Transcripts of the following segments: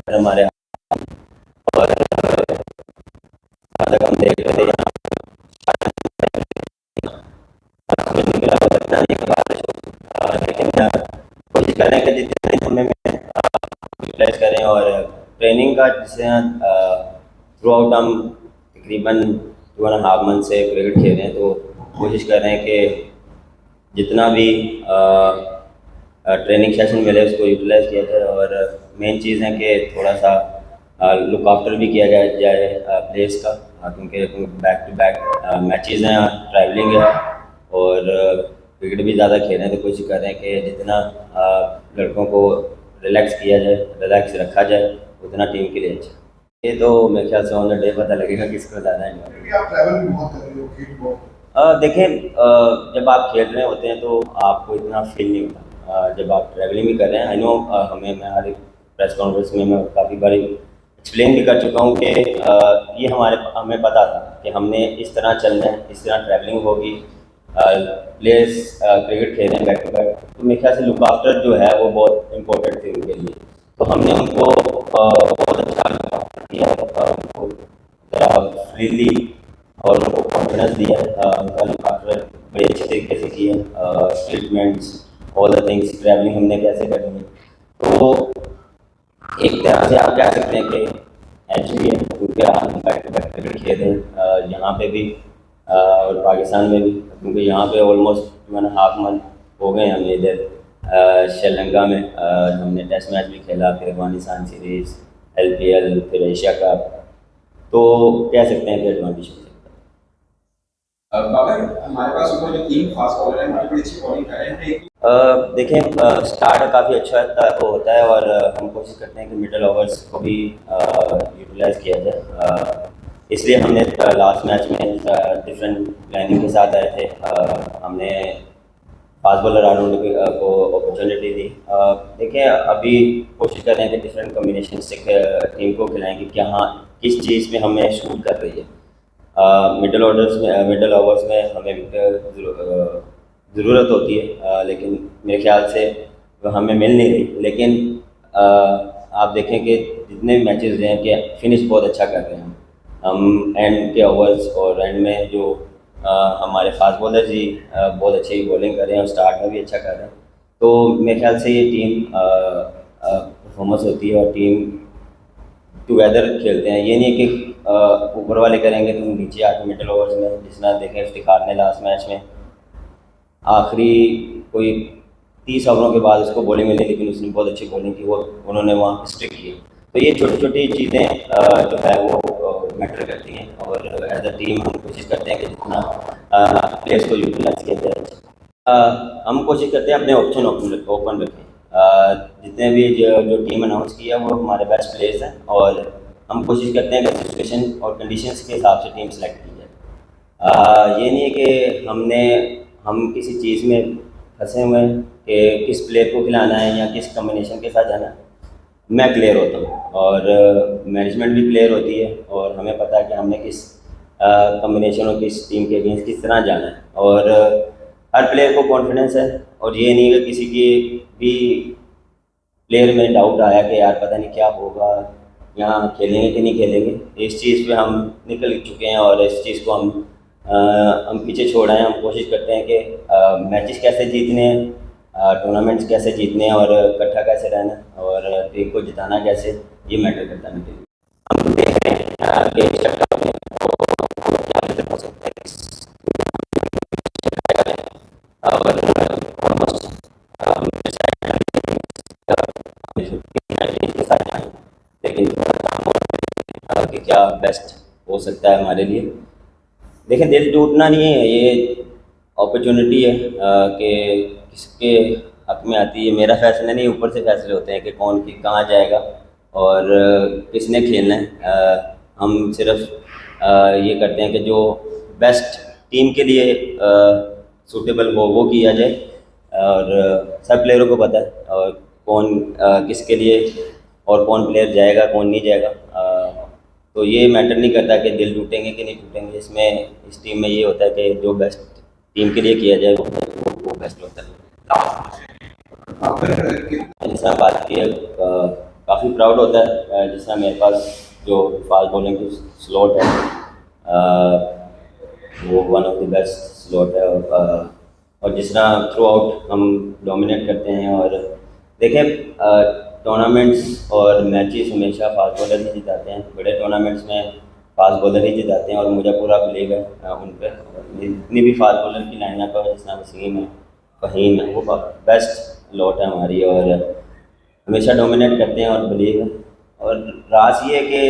हमारे और जहाँ तक हम देख रहे थे यहाँ समझ नहीं मिला पता नहीं कब बारिश होगी। लेकिन कोशिश कर रहे हैं कि जितने समय में यूटिलाइज करें और ट्रेनिंग का जिससे थ्रू आउट हम तकरीबन 2.5 मंथ से क्रिकेट खेल रहे हैं, तो कोशिश कर रहे हैं कि जितना भी ट्रेनिंग सेशन मिले उसको यूटिलाइज किया जाए। और मेन चीज़ है कि थोड़ा सा लुक आफ्टर भी किया जाए प्लेयर्स का, क्योंकि बैक टू बैक मैचेज़ हैं, ट्रैवलिंग है और क्रिकेट भी ज़्यादा खेल रहे हैं, तो कोशिश कर रहे हैं कि जितना लड़कों को रिलैक्स किया जाए, रिलैक्स रखा जाए, उतना टीम के लिए अच्छा। ये तो मेरे ख्याल से ऑन द डे पता लगेगा किसको ज़्यादा है। क्योंकि आप ट्रैवल भी बहुत कर रहे हो, खेल बहुत। देखें, जब आप खेल रहे होते हैं तो आपको इतना फील नहीं होता। जब आप ट्रैवलिंग भी कर रहे हैं, आई नो, मैं हर एक प्रेस कॉन्फ्रेंस में मैं काफ़ी बार एक्सप्लेन भी कर चुका हूँ कि ये हमें पता था कि हमने इस तरह चलना है, इस तरह ट्रैवलिंग होगी, प्लेयर्स क्रिकेट खेल रहे हैं बैक टू बैक, तो मेरे ख्याल से लुक आफ्टर जो है वो बहुत इम्पोर्टेंट थी उनके लिए। तो हमने उनको बहुत अच्छा लुक आफ्टर किया, उनको फ्रीली और उनको कॉन्फिडेंस दिया, उनका लुक आफ्टर बड़े अच्छे तरीके से किया, treatments, all the things, travelling हमने कैसे करनी है। तो एक तरह से आप कह सकते हैं कि एच भी है, क्योंकि आप बैक टू बैक क्रिकेट खेल रहे हैं यहाँ पे भी और पाकिस्तान में भी, क्योंकि यहाँ पे ऑलमोस्ट 2.5 मंथ हो गए हमें इधर श्रीलंका में। हमने टेस्ट मैच भी खेला, फिर अफगानिस्तान सीरीज़, LPL, फिर एशिया कप, तो कह सकते हैं कि एडवांटेज हो सकता बाबर, हमारे पास ऊपर जो 3 फास्ट बॉलर हैं, बड़ी अच्छी बॉलिंग कर रहे हैं। है। देखें, स्टार्ट काफ़ी अच्छा होता है और हम कोशिश करते हैं कि मिडल ओवर्स को भी यूटिलाइज किया जाए। इसलिए हमने लास्ट मैच में डिफरेंट प्लानिंग के साथ आए थे। हमने फास्ट बॉलर राउंड को अपॉर्चुनिटी दी। देखिए, अभी कोशिश कर रहे हैं कि डिफरेंट कॉम्बिनेशन से टीम को खिलाएं कि क्या हाँ किस चीज़ में हमें शूट कर रही है। मिडल ओवर्स में हमें विकेट ज़रूरत होती है, लेकिन मेरे ख्याल से वो हमें मिल नहीं रही। लेकिन आप देखें कि जितने भी मैचेस हैं कि फिनिश बहुत अच्छा कर रहे हैं हम एंड के ओवर्स, और एंड में जो हमारे फास्ट बॉलर्स ही बहुत अच्छी बॉलिंग कर रहे हैं और स्टार्ट में भी अच्छा कर रहे हैं। तो मेरे ख्याल से ये टीम परफॉर्मेंस होती है और टीम टुगेदर खेलते हैं। ये नहीं है कि ऊपर वाले करेंगे तो नीचे आके मिडल ओवर्स में, जिस तरह देखें इफ्तिखार ने लास्ट मैच में आखिरी कोई 30 ओवरों के बाद उसको बॉलिंग मिली, लेकिन उसने बहुत अच्छी बॉलिंग की, वो उन्होंने वहाँ स्ट्रिक की। तो ये छोटी छोटी चीज़ें जो है वो मैटर करती हैं, और एज अ टीम हम कोशिश करते हैं कि जितना प्लेयर्स को यूटिलाइज किया जाए। हम कोशिश करते हैं अपने ऑप्शन ओपन रखें। जितने भी जो टीम अनाउंस की है वो हमारे बेस्ट प्लेयर्स हैं, और हम कोशिश करते हैं कि सिचुएशन और कंडीशंस के हिसाब से टीम सेलेक्ट की जाए। ये नहीं है कि हम किसी चीज़ में फंसे हुए हैं कि किस प्लेयर को खिलाना है या किस कम्बिनेशन के साथ जाना है। मैं क्लियर होता हूँ और मैनेजमेंट भी क्लियर होती है, और हमें पता है कि हमने किस कम्बिनेशन और किस टीम के अगेंस्ट किस तरह जाना है। और हर प्लेयर को कॉन्फिडेंस है, और ये नहीं है कि किसी की भी प्लेयर में डाउट आया कि यार पता नहीं क्या होगा, यहाँ खेलेंगे कि नहीं खेलेंगे। इस चीज़ पे हम निकल चुके हैं और इस चीज़ को हम पीछे छोड़ आए हैं। हम कोशिश करते हैं कि मैचेस कैसे जीतने हैं, टूर्नामेंट्स कैसे जीतने हैं, और इकट्ठा कैसे रहना है, और टीम को जिताना कैसे, ये मैटर करता है मेरे लिए। हम देख रहे हैं कि एशिया कप में वो क्या बेहतर हो सकता है और ऑलमोस्ट के साथ जाएं, लेकिन थोड़ा काम और कि क्या बेस्ट हो सकता है हमारे लिए। देखिए, दिल टूटना नहीं है, ये अपॉर्चुनिटी है कि किसके हक में आती है। मेरा फैसला नहीं, ऊपर से फैसले होते हैं कि कौन कहाँ जाएगा और किसने खेलना है। हम सिर्फ ये करते हैं कि जो बेस्ट टीम के लिए सूटेबल हो वो किया जाए, और सब प्लेयरों को पता है और कौन किसके लिए और कौन प्लेयर जाएगा कौन नहीं जाएगा। तो ये मैटर नहीं करता कि दिल टूटेंगे कि नहीं टूटेंगे। इस टीम में ये होता है कि जो बेस्ट टीम के लिए किया जाए वो बेस्ट होता है। जिस तरह बात की है काफ़ी प्राउड होता है जिस तरह मेरे पास जो फास्ट बॉलिंग की स्लॉट है वो one of the best slot है और जिस तरह थ्रू आउट हम डोमिनेट करते हैं और देखें टूर्नामेंट्स और मैचेस हमेशा फास्ट बॉलर ही जिताते हैं। बड़े टूर्नामेंट्स में फास्ट बॉलर ही जिताते हैं और मुझे पूरा बिलीव है उन पर। जितनी भी फास्ट बॉलर की लाइनअप है जिस तरह वसीम है, फ़हीम है, वो बेस्ट लॉट है हमारी और हमेशा डोमिनेट करते हैं और बिलीव है। और राज ये है कि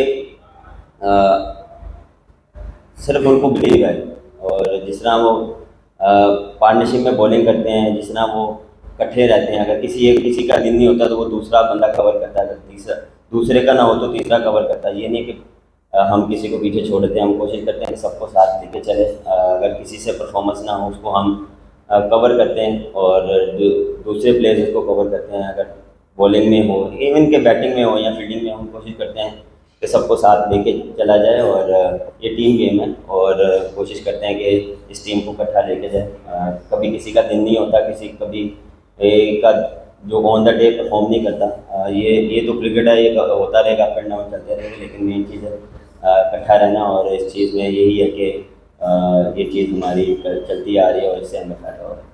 सिर्फ उनको बिलीव है और जिस तरह वो पार्टनरशिप में बॉलिंग करते हैं, जिस तरह वो इकट्ठे रहते हैं। अगर किसी का दिन नहीं होता तो वो दूसरा बंदा कवर करता है, अगर दूसरे का ना हो तो तीसरा कवर करता है। ये नहीं कि हम किसी को पीछे छोड़ देते हैं, हम कोशिश करते हैं कि सबको साथ लेके चले। अगर किसी से परफॉर्मेंस ना हो उसको हम कवर करते हैं और दूसरे प्लेयर्स को कवर करते हैं। अगर बॉलिंग में हो, इवन के बैटिंग में हो या फील्डिंग में, हम कोशिश करते हैं कि सबको साथ लेके चला जाए। और ये टीम गेम है और कोशिश करते हैं कि इस टीम को इकट्ठा लेके जाए। कभी किसी का दिन नहीं होता, कभी का जो ऑन द डे परफॉर्म नहीं करता। ये तो क्रिकेट है, ये होता रहेगा, अप एंड डाउन चलते रहेंगे, लेकिन मेन चीज़ है इकट्ठा रहना। और इस चीज़ में यही है कि ये चीज़ हमारी चलती आ रही है और इससे हम इकट्ठा हो रहे हैं।